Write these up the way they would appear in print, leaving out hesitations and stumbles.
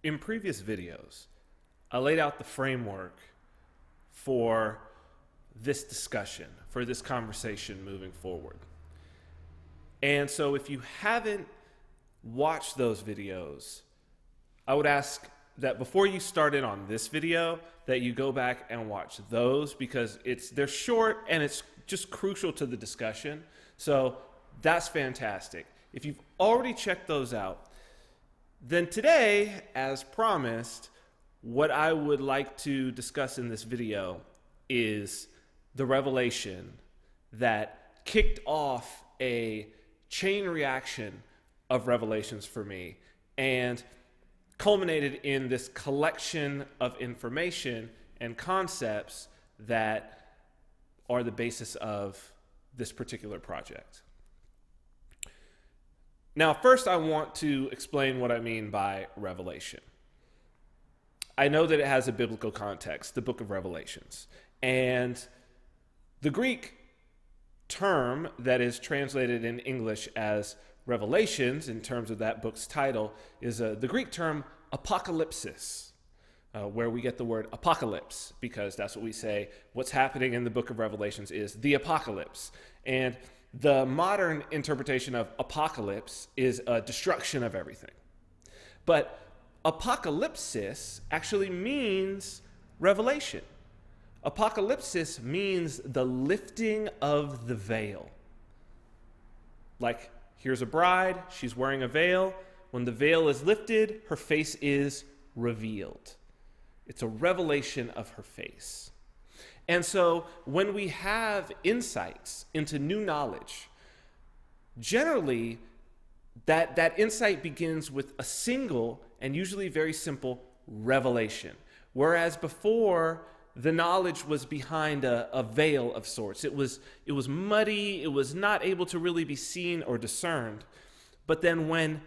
in previous videos, I laid out the framework for this discussion, for this conversation moving forward. And so if you haven't watched those videos, I would ask that before you start in on this video, that you go back and watch those, because they're short and it's just crucial to the discussion. So that's fantastic. If you've already checked those out, then today, as promised, what I would like to discuss in this video is the revelation that kicked off a chain reaction of revelations for me and culminated in this collection of information and concepts that are the basis of this particular project. Now, first, I want to explain what I mean by revelation. I know that it has a biblical context, the book of Revelations. And the Greek term that is translated in English as Revelations, in terms of that book's title, is the Greek term apocalypsis, where we get the word apocalypse, because that's what we say. What's happening in the book of Revelations is the apocalypse. And the modern interpretation of apocalypse is a destruction of everything. But apocalypsis actually means revelation. Apocalypsis means the lifting of the veil. Like, here's a bride, she's wearing a veil. When the veil is lifted, her face is revealed. It's a revelation of her face. And so when we have insights into new knowledge, generally that insight begins with a single and usually very simple revelation. Whereas before, the knowledge was behind a veil of sorts. It was muddy. It was not able to really be seen or discerned. But then when,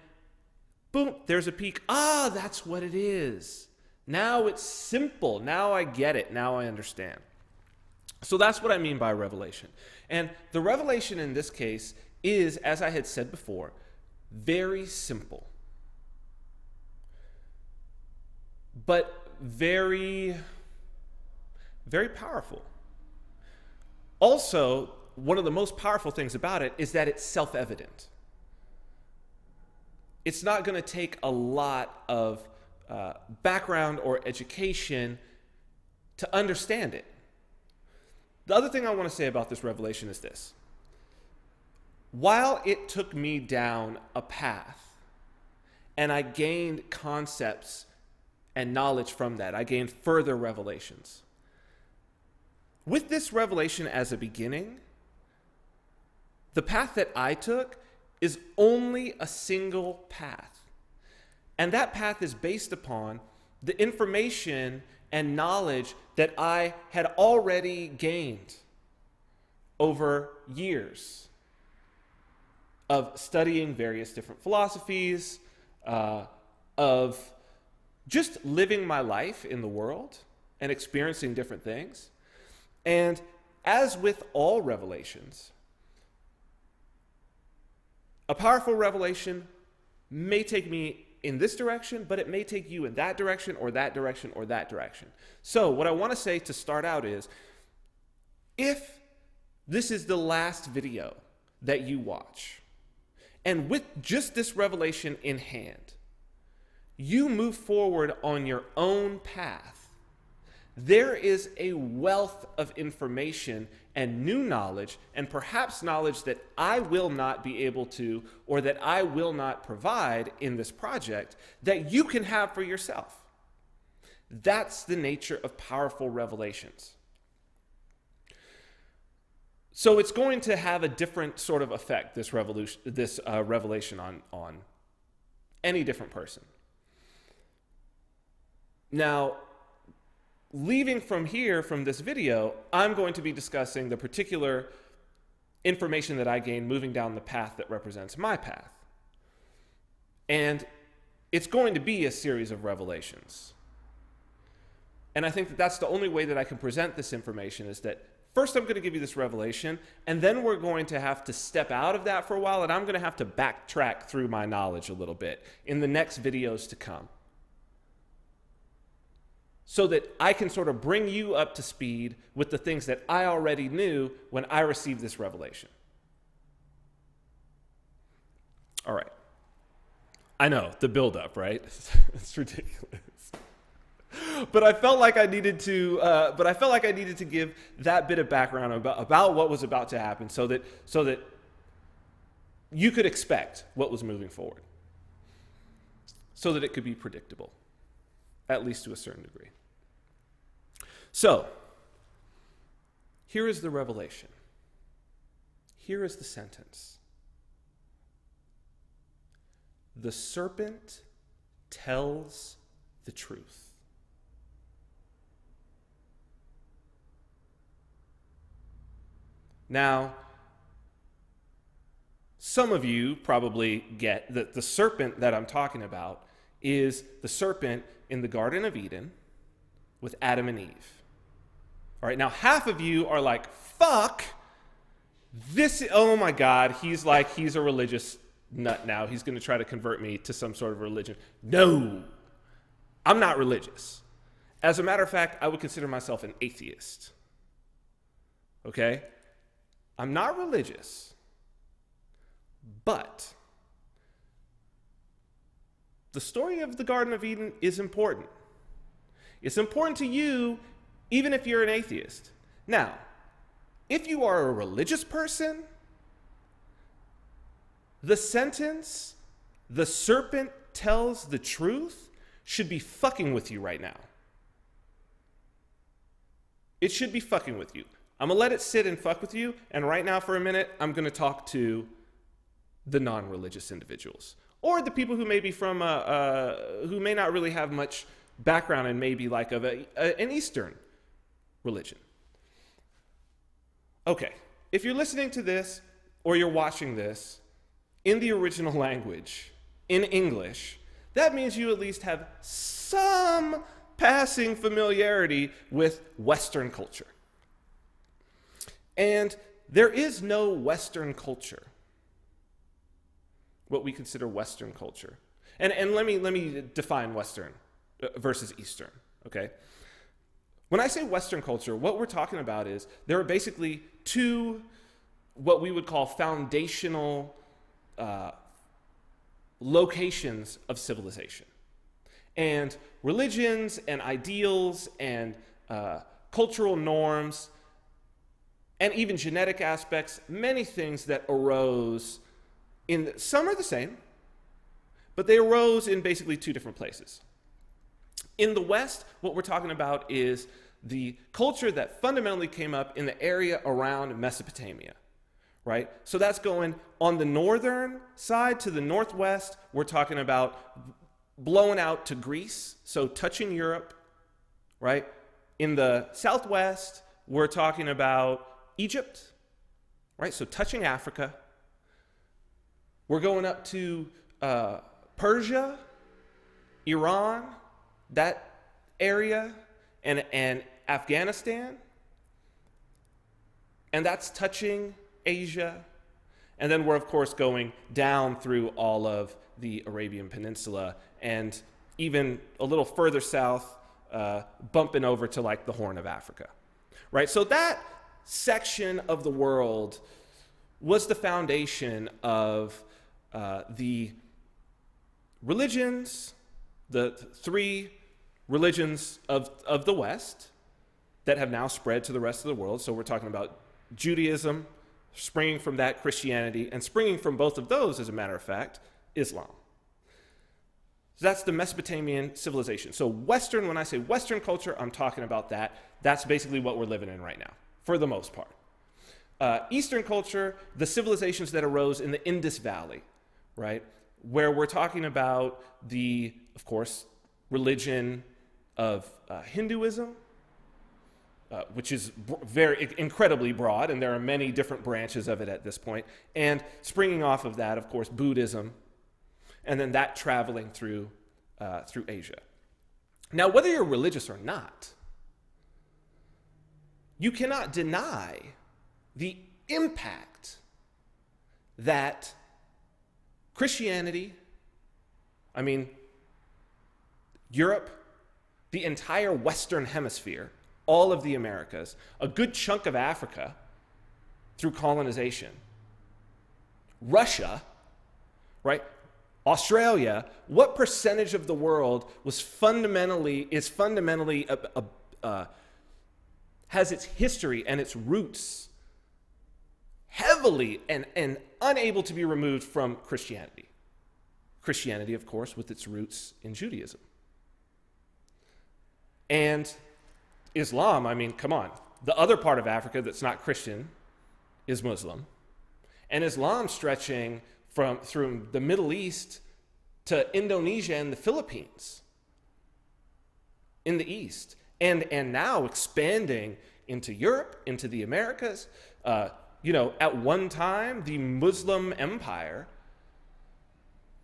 boom, there's a peek. Ah, that's what it is. Now it's simple. Now I get it. Now I understand. So that's what I mean by revelation. And the revelation in this case is, as I had said before, very simple, but very, very powerful. Also, one of the most powerful things about it is that it's self-evident. It's not going to take a lot of background or education to understand it. The other thing I want to say about this revelation is this. While it took me down a path and I gained concepts and knowledge from that, I gained further revelations. With this revelation as a beginning, the path that I took is only a single path. And that path is based upon the information and knowledge that I had already gained over years of studying various different philosophies, of just living my life in the world and experiencing different things. And as with all revelations, a powerful revelation may take me in this direction, but it may take you in that direction or that direction or that direction. So what I want to say to start out is, if this is the last video that you watch, and with just this revelation in hand, you move forward on your own path, there is a wealth of information and new knowledge, and perhaps knowledge that I will not be able to, or that I will not provide in this project, that you can have for yourself. That's the nature of powerful revelations. So it's going to have a different sort of effect, this revelation on any different person. Now, leaving from here, from this video, I'm going to be discussing the particular information that I gained moving down the path that represents my path. And it's going to be a series of revelations. And I think that that's the only way that I can present this information, is that first I'm going to give you this revelation, and then we're going to have to step out of that for a while, and I'm going to have to backtrack through my knowledge a little bit in the next videos to come. so that I can sort of bring you up to speed with the things that I already knew when I received this revelation. All right. I know, the buildup, right? It's ridiculous. But I felt like I needed to give that bit of background about what was about to happen so that you could expect what was moving forward, so that it could be predictable, at least to a certain degree. So, here is the revelation. Here is the sentence. The serpent tells the truth. Now, some of you probably get that the serpent that I'm talking about is the serpent in the Garden of Eden with Adam and Eve. All right, now half of you are like, fuck, oh my God, he's a religious nut now. He's going to try to convert me to some sort of religion. No, I'm not religious. As a matter of fact, I would consider myself an atheist. Okay? I'm not religious, but the story of the Garden of Eden is important. It's important to you, even if you're an atheist. Now, if you are a religious person, the sentence, the serpent tells the truth, should be fucking with you right now. It should be fucking with you. I'm going to let it sit and fuck with you, and right now for a minute, I'm going to talk to the non-religious individuals, or the people who may be from, who may not really have much background in maybe like of an Eastern religion. Okay, if you're listening to this, or you're watching this, in the original language, in English, that means you at least have some passing familiarity with Western culture. And there is no Western culture, what we consider Western culture. And let me define Western versus Eastern, okay? When I say Western culture, what we're talking about is there are basically two what we would call foundational locations of civilization. And religions and ideals and cultural norms and even genetic aspects, many things that arose some are the same, but they arose in basically two different places. In the West, what we're talking about is the culture that fundamentally came up in the area around Mesopotamia, right? So that's going on the northern side to the northwest. We're talking about blowing out to Greece, so touching Europe, right? In the southwest, we're talking about Egypt, right? So touching Africa. We're going up to Persia, Iran, that area, and Afghanistan. And that's touching Asia. And then we're, of course, going down through all of the Arabian Peninsula and even a little further south, bumping over to like the Horn of Africa, right? So that section of the world was the foundation of the religions, the three religions of the West that have now spread to the rest of the world. So we're talking about Judaism, springing from that, Christianity, and springing from both of those, as a matter of fact, Islam. So that's the Mesopotamian civilization. So Western, when I say Western culture, I'm talking about that. That's basically what we're living in right now, for the most part. Eastern culture, the civilizations that arose in the Indus Valley, right? Where we're talking about the, of course, religion of Hinduism, which is very incredibly broad, and there are many different branches of it at this point. And springing off of that, of course, Buddhism, and then that traveling through Asia. Now, whether you're religious or not, you cannot deny the impact that Christianity, Europe, the entire Western Hemisphere, all of the Americas, a good chunk of Africa through colonization. Russia, right? Australia, what percentage of the world has its history and its roots heavily and unable to be removed from Christianity? Christianity, of course, with its roots in Judaism. And Islam, I mean, come on. The other part of Africa that's not Christian is Muslim. And Islam stretching through the Middle East to Indonesia and the Philippines in the East. And now expanding into Europe, into the Americas. At one time, the Muslim empire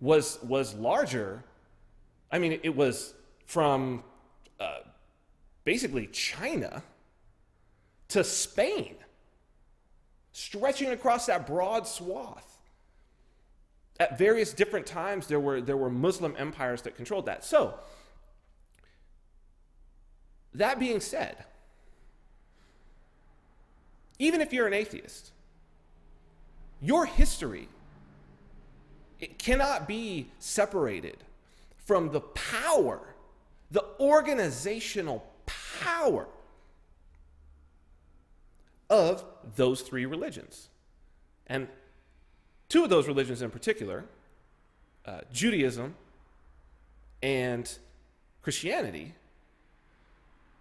was larger. I mean, it was from basically China to Spain, stretching across that broad swath. At various different times, there were Muslim empires that controlled that. So, that being said, even if you're an atheist, your history, it cannot be separated from the power, the organizational power of those three religions. And two of those religions in particular, Judaism and Christianity,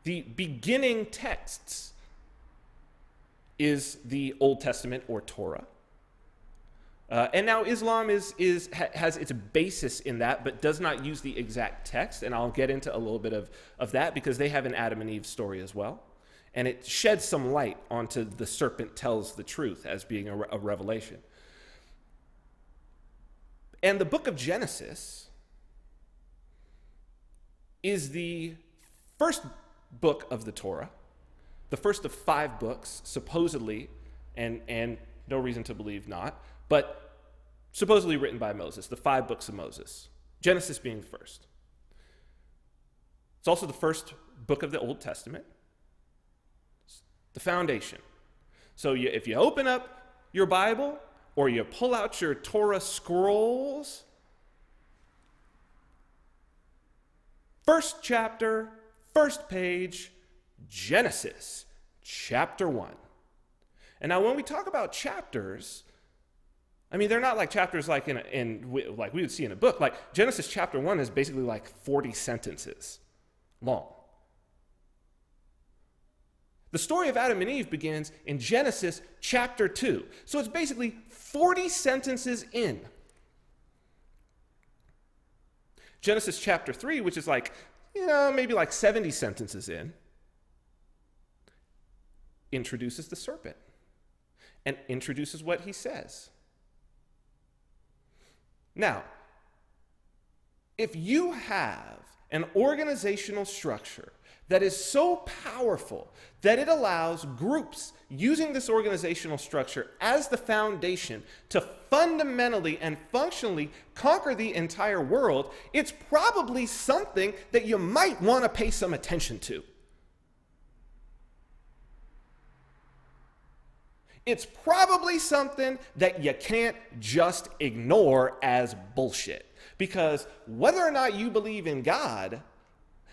the beginning texts is the Old Testament or Torah. And now Islam has its basis in that, but does not use the exact text. And I'll get into a little bit of that because they have an Adam and Eve story as well. And it sheds some light onto the serpent tells the truth as being a revelation. And the book of Genesis is the first book of the Torah, the first of 5 books, supposedly, and no reason to believe not, but supposedly written by Moses, the 5 books of Moses, Genesis being the first. It's also the first book of the Old Testament, the foundation. So if you open up your Bible or you pull out your Torah scrolls, first chapter, first page, Genesis, chapter 1. And now when we talk about chapters, I mean, they're not like chapters like like we would see in a book. Like Genesis chapter 1 is basically like 40 sentences long. The story of Adam and Eve begins in Genesis chapter 2. So it's basically 40 sentences in. Genesis chapter 3, which is like, maybe like 70 sentences in, introduces the serpent and introduces what he says. Now, if you have an organizational structure that is so powerful that it allows groups using this organizational structure as the foundation to fundamentally and functionally conquer the entire world, it's probably something that you might want to pay some attention to. It's probably something that you can't just ignore as bullshit. Because whether or not you believe in God,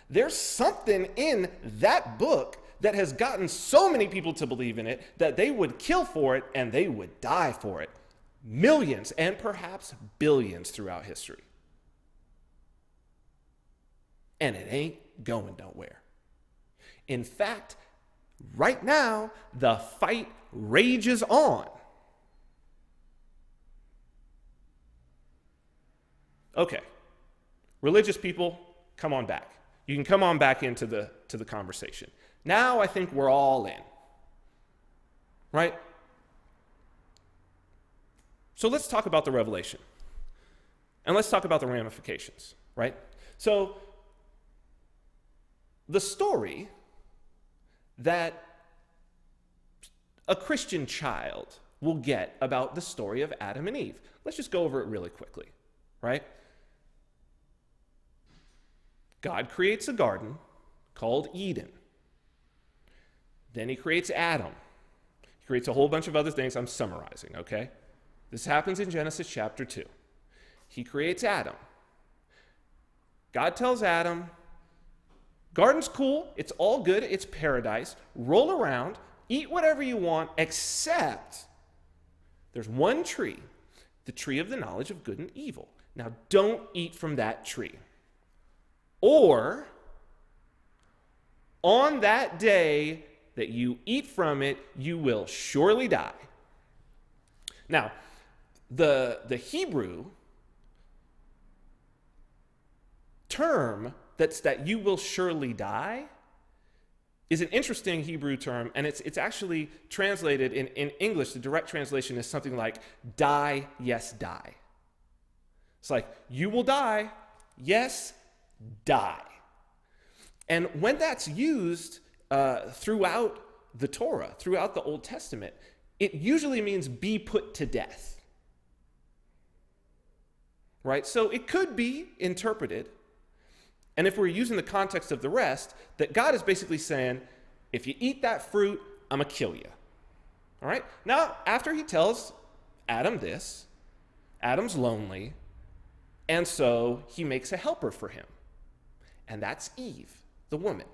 there's something in that book that has gotten so many people to believe in it that they would kill for it and they would die for it. Millions and perhaps billions throughout history. And it ain't going nowhere. In fact, right now, the fight rages on. Okay, religious people, come on back. You can come on back into the conversation. Now I think we're all in, right? So let's talk about the revelation. And let's talk about the ramifications, right? So the story that a Christian child will get about the story of Adam and Eve. Let's just go over it really quickly, right? God creates a garden, called Eden. Then he creates Adam. He creates a whole bunch of other things. I'm summarizing, okay? This happens in Genesis chapter 2. He creates Adam. God tells Adam, garden's cool, it's all good, it's paradise. Roll around, eat whatever you want, except there's one tree, the tree of the knowledge of good and evil. Now, don't eat from that tree. Or, on that day that you eat from it, you will surely die. Now, the Hebrew term that's that you will surely die is an interesting Hebrew term, and it's actually translated in English. The direct translation is something like die, yes, die. It's like, you will die, yes, die. And when that's used throughout the Torah, throughout the Old Testament, it usually means be put to death. Right? So it could be interpreted, and if we're using the context of the rest, that God is basically saying, if you eat that fruit, I'm going to kill you. All right? Now, after he tells Adam this, Adam's lonely, and so he makes a helper for him. And that's Eve, the woman.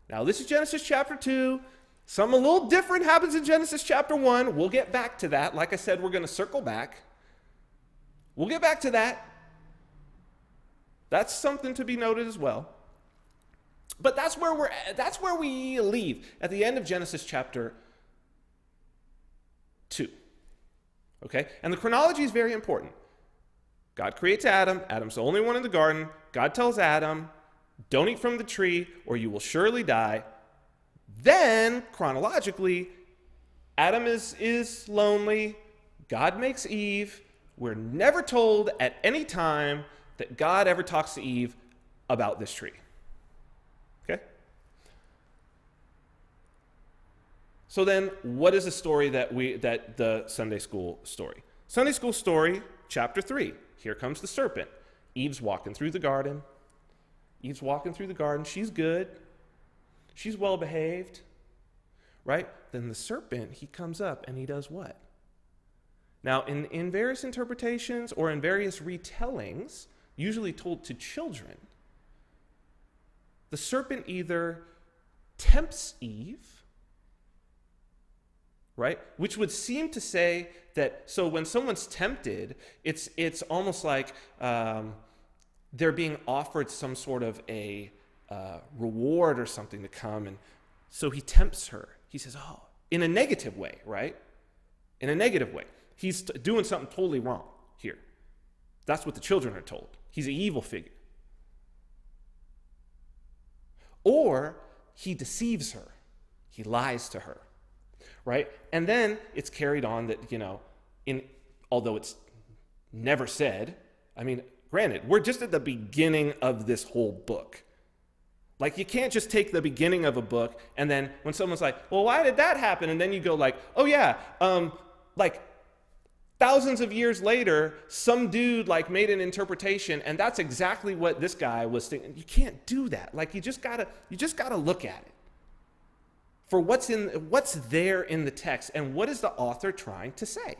Now, this is Genesis chapter 2. Something a little different happens in Genesis chapter 1. We'll get back to that. Like I said, we're going to circle back. We'll get back to that. That's something to be noted as well. But that's where we leave at the end of Genesis chapter 2. Okay? And the chronology is very important. God creates Adam. Adam's the only one in the garden. God tells Adam, don't eat from the tree or you will surely die. Then, chronologically, Adam is lonely. God makes Eve. We're never told at any time that God ever talks to Eve about this tree. Okay? So then, what is the story that the Sunday school story? Sunday school story, chapter 3. Here comes the serpent. Eve's walking through the garden. She's good. She's well behaved. Right? Then the serpent, he comes up and he does what? Now, in various interpretations or in various retellings, usually told to children, the serpent either tempts Eve, right? Which would seem to say that, so when someone's tempted, it's almost like they're being offered some sort of a reward or something to come, and so he tempts her. He says, oh, in a negative way, right? In a negative way. He's doing something totally wrong here. That's what the children are told. He's an evil figure. Or he deceives her. He lies to her, right? And then it's carried on that, although it's never said, I mean, granted, we're just at the beginning of this whole book. Like, you can't just take the beginning of a book and then when someone's like, well, why did that happen? And then you go like, oh yeah, thousands of years later, some dude made an interpretation, and that's exactly what this guy was thinking. You can't do that. You just gotta look at it for what's there in the text, and what is the author trying to say.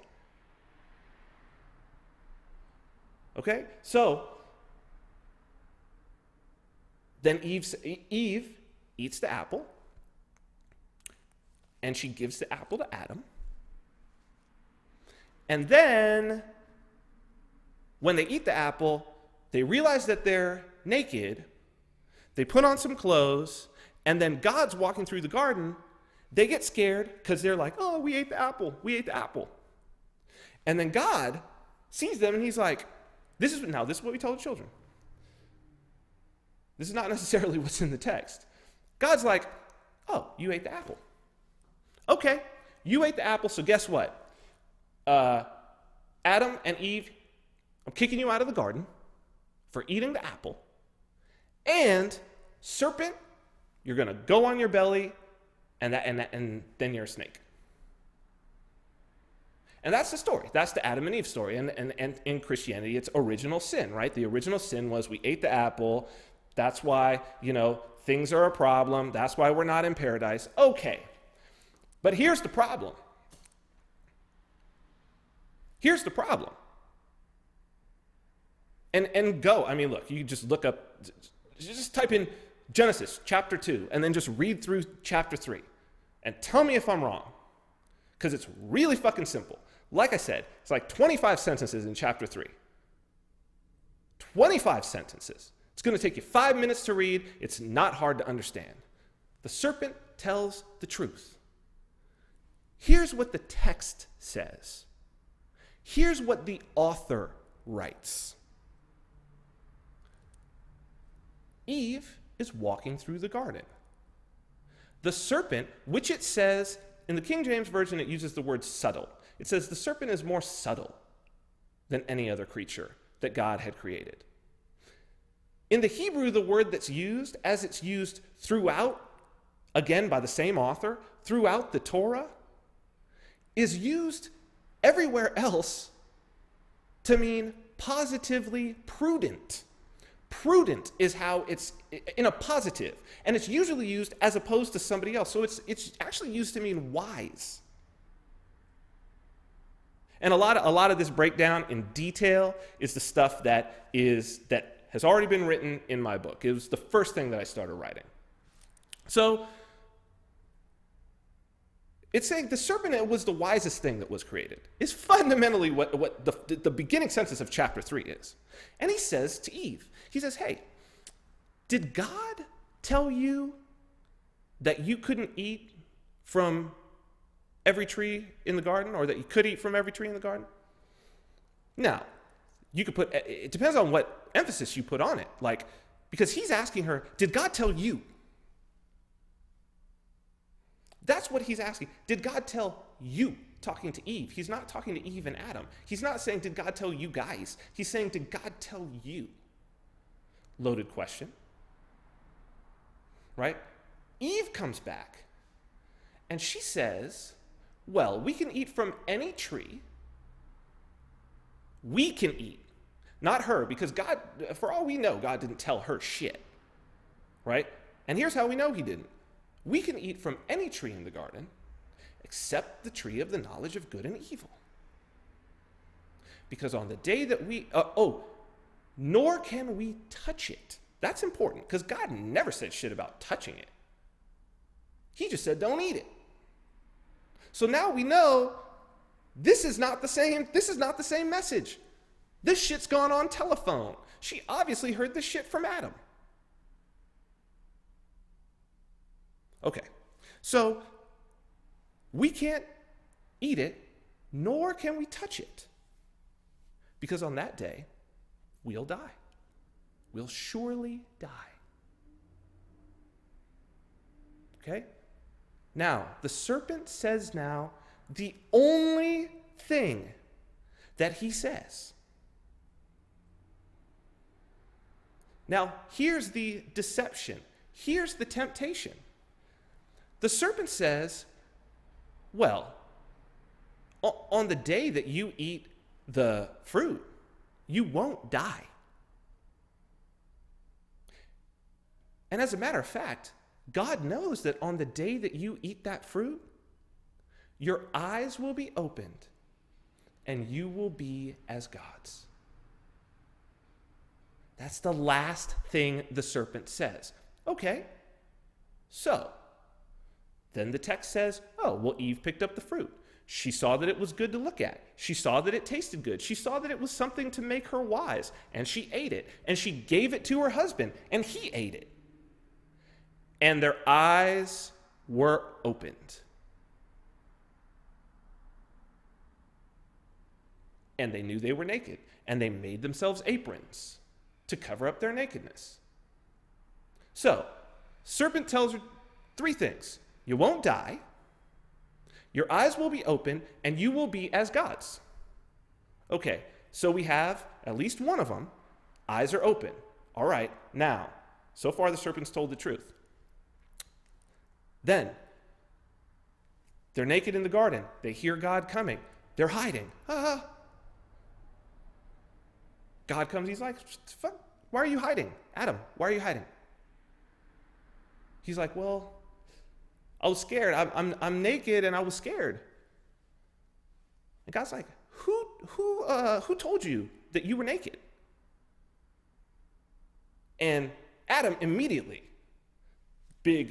Okay, so then Eve eats the apple, and she gives the apple to Adam. And then, when they eat the apple, they realize that they're naked. They put on some clothes, and then God's walking through the garden. They get scared because they're like, oh, we ate the apple. And then God sees them, and he's like, this is what we tell the children. This is not necessarily what's in the text. God's like, oh, you ate the apple. Okay, you ate the apple, so guess what? Adam and Eve, I'm kicking you out of the garden for eating the apple. And serpent, you're going to go on your belly, and then you're a snake. And that's the story. That's the Adam and Eve story. And in Christianity, it's original sin, right? The original sin was we ate the apple. That's why, things are a problem. That's why we're not in paradise. Okay. But here's the problem. Here's the problem. And go. I mean, look, you just look up, just type in Genesis chapter 2 and then just read through chapter 3 and tell me if I'm wrong. Because it's really fucking simple. Like I said, it's like 25 sentences in chapter 3. 25 sentences. It's going to take you 5 minutes to read. It's not hard to understand. The serpent tells the truth. Here's what the text says. Here's what the author writes. Eve is walking through the garden. The serpent, which it says, in the King James Version, it uses the word subtle. It says the serpent is more subtle than any other creature that God had created. In the Hebrew, the word that's used, as it's used throughout, again by the same author, throughout the Torah, is used everywhere else to mean positively prudent. Prudent is how it's in a positive, and it's usually used as opposed to somebody else. So it's actually used to mean wise. And a lot of this breakdown in detail is the stuff that has already been written in my book. It was the first thing that I started writing. So it's saying the serpent was the wisest thing that was created. Is fundamentally what the beginning sentence of chapter 3 is. And he says to Eve, he says, hey, did God tell you that you couldn't eat from every tree in the garden, or that you could eat from every tree in the garden? Now, you could it depends on what emphasis you put on it. Like, because he's asking her, did God tell you? That's what he's asking. Did God tell you? Talking to Eve. He's not talking to Eve and Adam. He's not saying, did God tell you guys? He's saying, did God tell you? Loaded question. Right? Eve comes back and she says, well, we can eat from any tree. We can eat. Not her, because God, for all we know, God didn't tell her shit. Right? And here's how we know he didn't. We can eat from any tree in the garden except the tree of the knowledge of good and evil. Because on the day that nor can we touch it. That's important, because God never said shit about touching it. He just said, don't eat it. So now we know this is not the same message. This shit's gone on telephone. She obviously heard this shit from Adam. Okay, so we can't eat it, nor can we touch it. Because on that day, we'll die. We'll surely die. Okay? Now, the serpent says now the only thing that he says. Now, here's the deception. Here's the temptation. The serpent says, well, on the day that you eat the fruit, you won't die. And as a matter of fact, God knows that on the day that you eat that fruit, your eyes will be opened and you will be as gods. That's the last thing the serpent says. Okay, so then the text says, oh, well, Eve picked up the fruit. She saw that it was good to look at. She saw that it tasted good. She saw that it was something to make her wise, and she ate it. And she gave it to her husband, and he ate it. And their eyes were opened. And they knew they were naked, and they made themselves aprons to cover up their nakedness. So, serpent tells her 3 things. You won't die, your eyes will be open, and you will be as gods. Okay, so we have at least one of them. Eyes are open. All right, now, so far the serpent's told the truth. Then, they're naked in the garden. They hear God coming. They're hiding. God comes, he's like, fuck, why are you hiding? Adam, why are you hiding? He's like, well, I was scared. I'm naked and I was scared. And God's like, who told you that you were naked? And Adam immediately, big,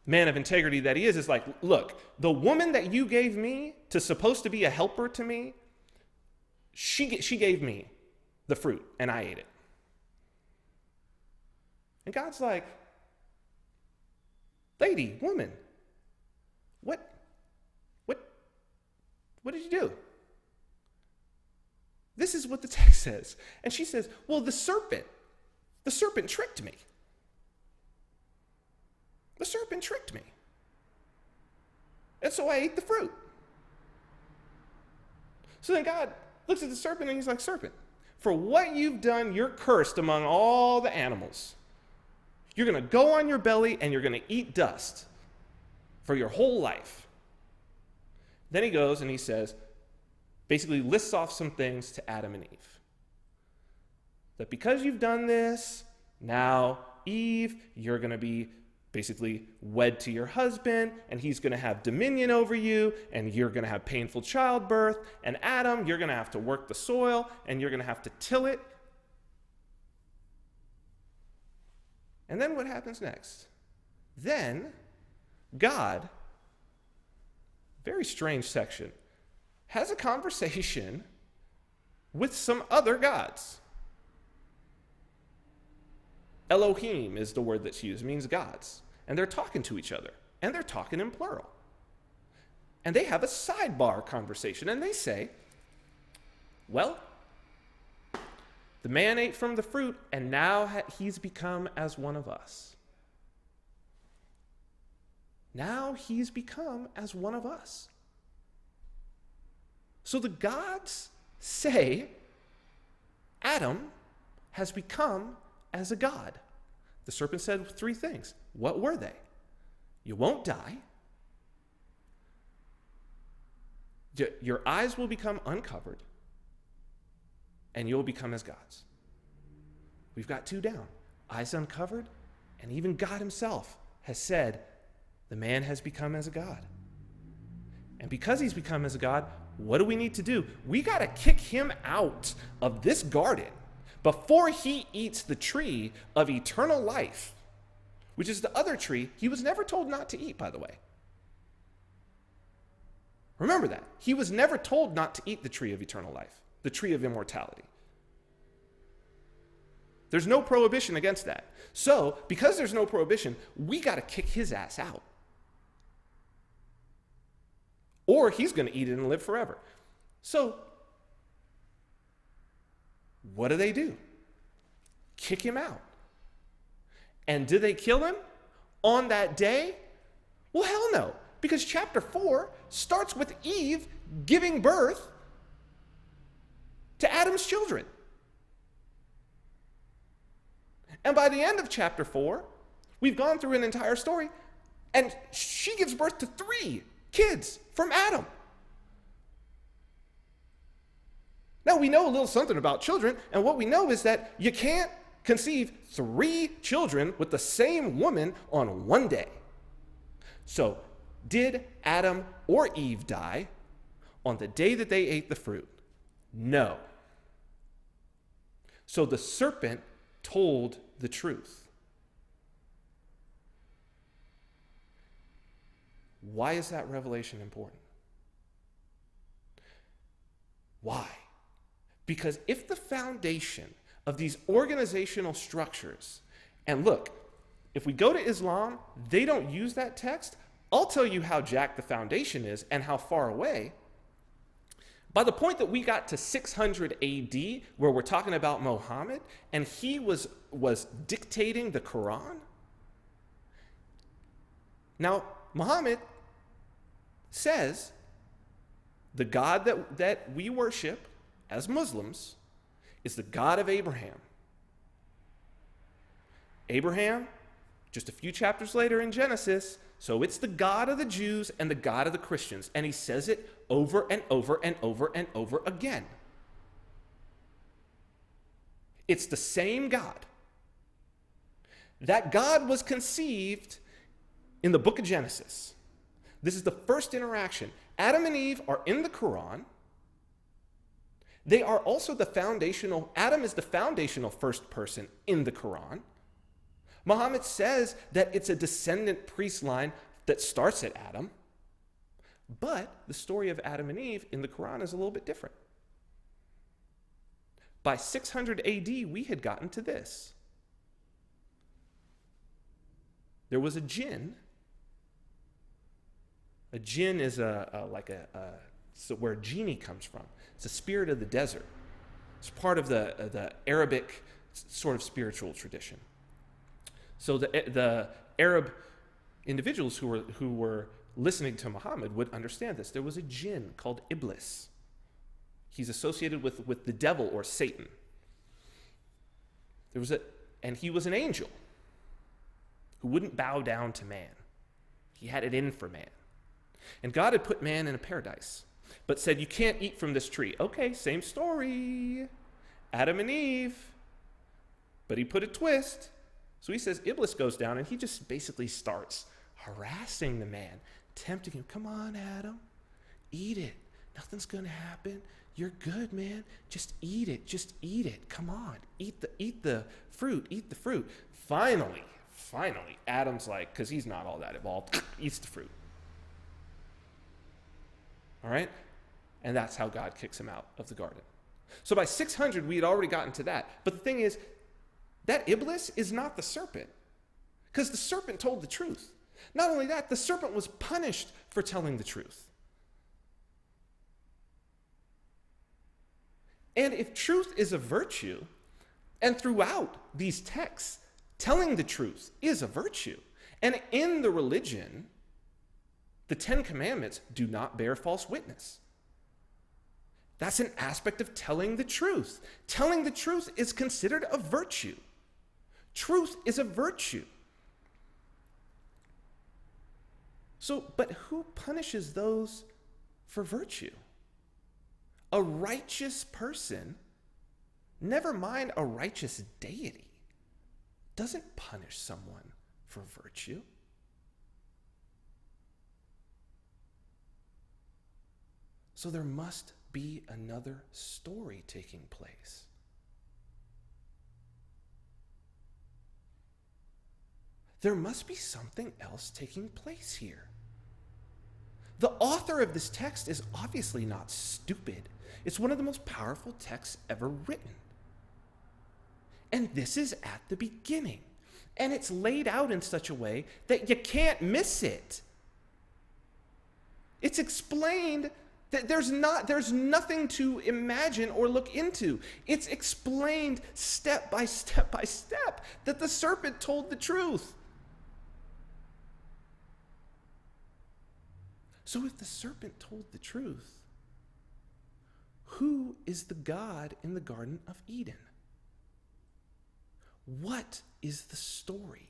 man of integrity that he is like, look, the woman that you gave me to supposed to be a helper to me, she gave me the fruit and I ate it. And God's like, lady, woman, what did you do? This is what the text says. And she says, well, the serpent tricked me. The serpent tricked me. And so I ate the fruit. So then God looks at the serpent and he's like, serpent, for what you've done, you're cursed among all the animals. You're going to go on your belly and you're going to eat dust for your whole life. Then he goes and he says, basically lists off some things to Adam and Eve. That because you've done this, now Eve, you're going to be basically wed to your husband, and he's going to have dominion over you, and you're going to have painful childbirth. And Adam, you're going to have to work the soil, and you're going to have to till it. And then what happens next? Then God, very strange section, has a conversation with some other gods. Elohim is the word that's used, means gods. And they're talking to each other. And they're talking in plural. And they have a sidebar conversation. And they say, well, the man ate from the fruit, and now he's become as one of us. Now he's become as one of us. So the gods say Adam has become as a god. The serpent said 3 things. What were they? You won't die. Your eyes will become uncovered. And you'll become as gods. We've got 2 down. Eyes uncovered. And even God himself has said the man has become as a god. And because he's become as a god, what do we need to do? We got to kick him out of this garden before he eats the tree of eternal life, which is the other tree he was never told not to eat, by the way. Remember that. He was never told not to eat the tree of eternal life, the tree of immortality. There's no prohibition against that. So, because there's no prohibition, we got to kick his ass out. Or he's going to eat it and live forever. So, what do? Kick him out. And did they kill him on that day? Well, hell no. Because chapter 4 starts with Eve giving birth to Adam's children. And by the end of chapter 4, we've gone through an entire story, and she gives birth to 3 kids from Adam. Now, we know a little something about children, and what we know is that you can't conceive 3 children with the same woman on one day. So, did Adam or Eve die on the day that they ate the fruit? No. So the serpent told the truth. Why is that revelation important? Why? Because if the foundation of these organizational structures, and look, if we go to Islam, they don't use that text. I'll tell you how jacked the foundation is and how far away. By the point that we got to 600 AD, where we're talking about Muhammad, and he was dictating the Quran. Now, Muhammad says the God that we worship as Muslims is the God of Abraham. Abraham, just a few chapters later in Genesis, so it's the God of the Jews and the God of the Christians. And he says it over and over and over and over again. It's the same God. That God was conceived in the book of Genesis. This is the first interaction. Adam and Eve are in the Quran. They are also Adam is the foundational first person in the Quran. Muhammad says that it's a descendant priest line that starts at Adam. But the story of Adam and Eve in the Quran is a little bit different. By 600 AD, we had gotten to this. There was a jinn. A jinn is so where genie comes from. It's a spirit of the desert. It's part of the Arabic sort of spiritual tradition. So the Arab individuals who were listening to Muhammad would understand this. There was a jinn called Iblis. He's associated with the devil or Satan. And he was an angel who wouldn't bow down to man. He had it in for man. And God had put man in a paradise, but said, you can't eat from this tree. Okay, same story. Adam and Eve. But he put a twist. So he says, Iblis goes down and he just basically starts harassing the man, tempting him. Come on, Adam, eat it. Nothing's going to happen. You're good, man. Just eat it. Just eat it. Come on. Eat the fruit. Eat the fruit. Finally, Adam's like, because he's not all that evolved, eats the fruit. All right? And that's how God kicks him out of the garden. So by 600, we had already gotten to that. But the thing is, that Iblis is not the serpent, because the serpent told the truth. Not only that, the serpent was punished for telling the truth. And if truth is a virtue, and throughout these texts, telling the truth is a virtue, and in the religion, the 10 Commandments do not bear false witness. That's an aspect of telling the truth. Telling the truth is considered a virtue. Truth is a virtue. So, but who punishes those for virtue? A righteous person, never mind a righteous deity, doesn't punish someone for virtue. So there must be another story taking place. There must be something else taking place here. The author of this text is obviously not stupid. It's one of the most powerful texts ever written. And this is at the beginning. And it's laid out in such a way that you can't miss it. It's explained that there's nothing to imagine or look into. It's explained step by step by step that the serpent told the truth. So if the serpent told the truth, who is the God in the Garden of Eden? What is the story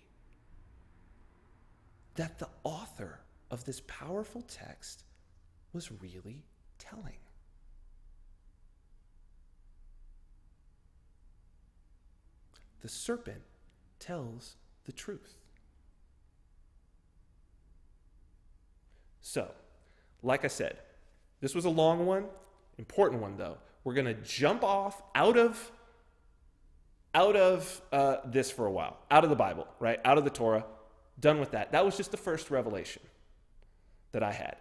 that the author of this powerful text was really telling? The serpent tells the truth. So, like I said, this was a long one, important one though. We're going to jump off out of this for a while, out of the Bible, right? Out of the Torah, done with that. That was just the first revelation that I had.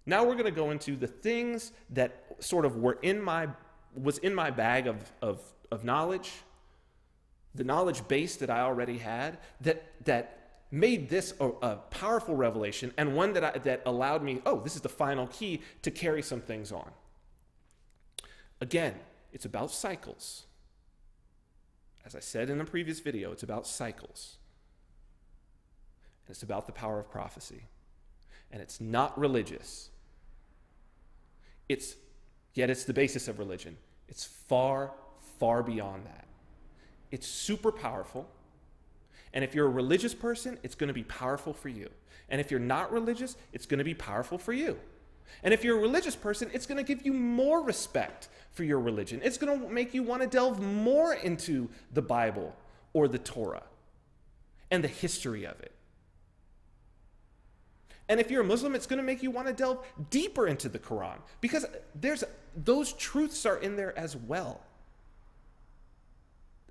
Now we're going to go into the things that sort of was in my bag of knowledge, the knowledge base that I already had that made this a powerful revelation, and one that allowed me, this is the final key to carry some things on. Again, it's about cycles. As I said in a previous video, it's about cycles. And it's about the power of prophecy. And it's not religious. Yet it's the basis of religion. It's far, far beyond that. It's super powerful. And if you're a religious person, it's going to be powerful for you. And if you're not religious, it's going to be powerful for you. And if you're a religious person, it's going to give you more respect for your religion. It's going to make you want to delve more into the Bible or the Torah and the history of it. And if you're a Muslim, it's going to make you want to delve deeper into the Quran, because those truths are in there as well.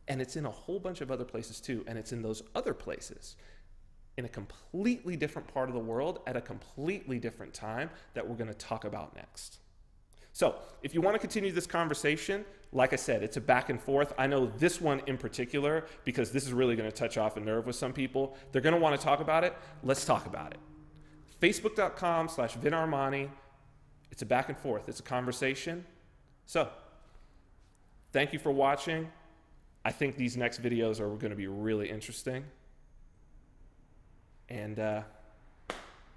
And it's in a whole bunch of other places too. And it's in those other places in a completely different part of the world at a completely different time that we're going to talk about next. So if you want to continue this conversation, like I said, it's a back and forth. I know this one in particular, because this is really going to touch off a nerve with some people. They're going to want to talk about it. Let's talk about it. Facebook.com/VinArmani. It's a back and forth. It's a conversation. So thank you for watching. I think these next videos are going to be really interesting. And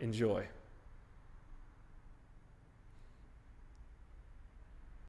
enjoy.